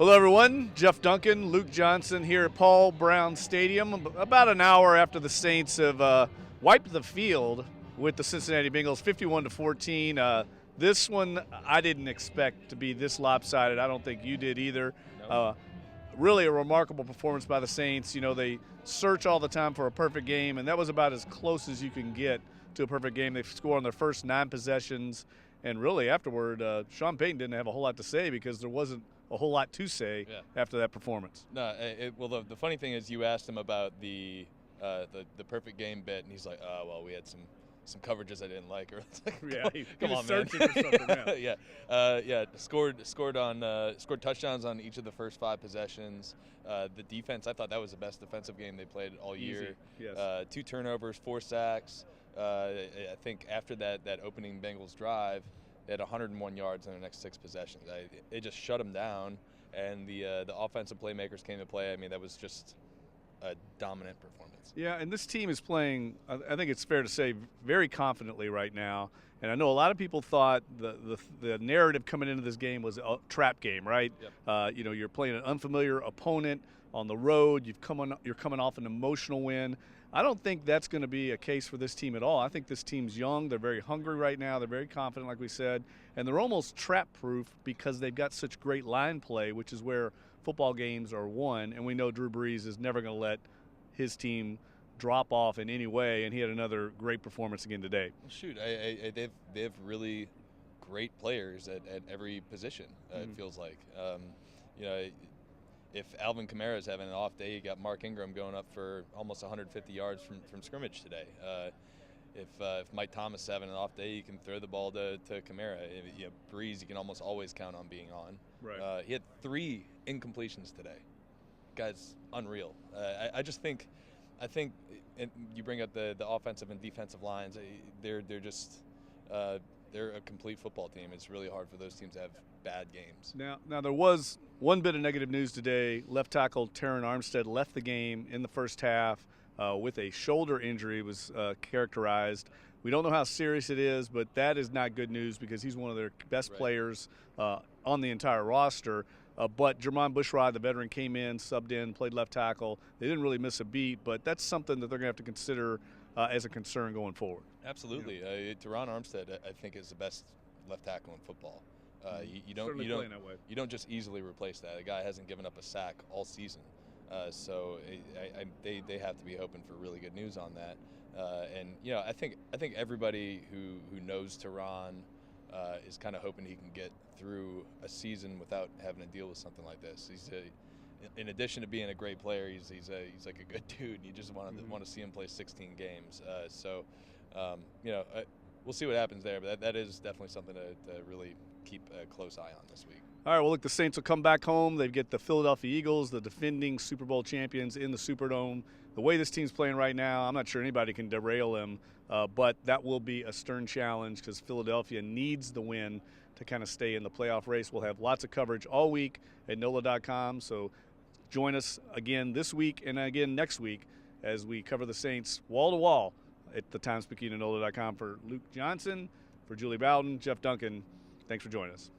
Hello, everyone. Jeff Duncan, Luke Johnson here at Paul Brown Stadium. About an hour after the Saints have wiped the field with the Cincinnati Bengals, 51-14. This one I didn't expect to be this lopsided. I don't think you did either. Nope. Really a remarkable performance by the Saints. You know, they search all the time for a perfect game, and that was about as close as you can get to a perfect game. They scored on their first 9 possessions, and really afterward, Sean Payton didn't have a whole lot to say because there wasn't a whole lot to say after that performance. No, well, the funny thing is, you asked him about the perfect game bit, and he's like, "Oh, well, we had some coverages I didn't like." Or it's like, come on, man. Searching for something now. Scored touchdowns on each of the first 5 possessions. The defense, I thought that was the best defensive game they played all year. Yes. 2 turnovers, 4 sacks. I think after that opening Bengals drive, they had 101 yards in their next 6 possessions. It just shut them down, and the offensive playmakers came to play. I mean, that was just a dominant performance. Yeah, and this team is playing, I think it's fair to say, very confidently right now. And I know a lot of people thought the narrative coming into this game was a trap game, right? Yep. You're playing an unfamiliar opponent on the road. You're coming off an emotional win. I don't think that's going to be a case for this team at all. I think this team's young. They're very hungry right now. They're very confident, like we said. And they're almost trap-proof because they've got such great line play, which is where football games are won. And we know Drew Brees is never going to let his team drop off in any way, and he had another great performance again today. Well, shoot, they have really great players at every position, it feels like. If Alvin Kamara's having an off day, you got Mark Ingram going up for almost 150 yards from scrimmage today. If Mike Thomas is having an off day, you can throw the ball to Kamara. Breeze, you can almost always count on being on. Right. He had 3 incompletions today. Guy's unreal. I think and you bring up the offensive and defensive lines. They're a complete football team. It's really hard for those teams to have bad games. Now there was one bit of negative news today. Left tackle Terron Armstead left the game in the first half with a shoulder injury, was characterized. We don't know how serious it is, but that is not good news because he's one of their best players on the entire roster. But Jermon Bushrod, the veteran, came in, subbed in, played left tackle. They didn't really miss a beat, but that's something that they're going to have to consider as a concern going forward. Absolutely. Terron Armstead, I think, is the best left tackle in football. You don't just easily replace that. A guy hasn't given up a sack all season, so they have to be hoping for really good news on that. I think everybody who knows Terron is kind of hoping he can get through a season without having to deal with something like this. In addition to being a great player, he's like a good dude. You just want to see him play 16 games. We'll see what happens there, but that is definitely something to really keep a close eye on this week. All right, well, look, the Saints will come back home. They get the Philadelphia Eagles, the defending Super Bowl champions, in the Superdome. The way this team's playing right now, I'm not sure anybody can derail them, but that will be a stern challenge because Philadelphia needs the win to kind of stay in the playoff race. We'll have lots of coverage all week at NOLA.com, so join us again this week and again next week as we cover the Saints wall-to-wall at the Times Picayune and NOLA.com. For Luke Johnson, for Julie Bowden, Jeff Duncan, thanks for joining us.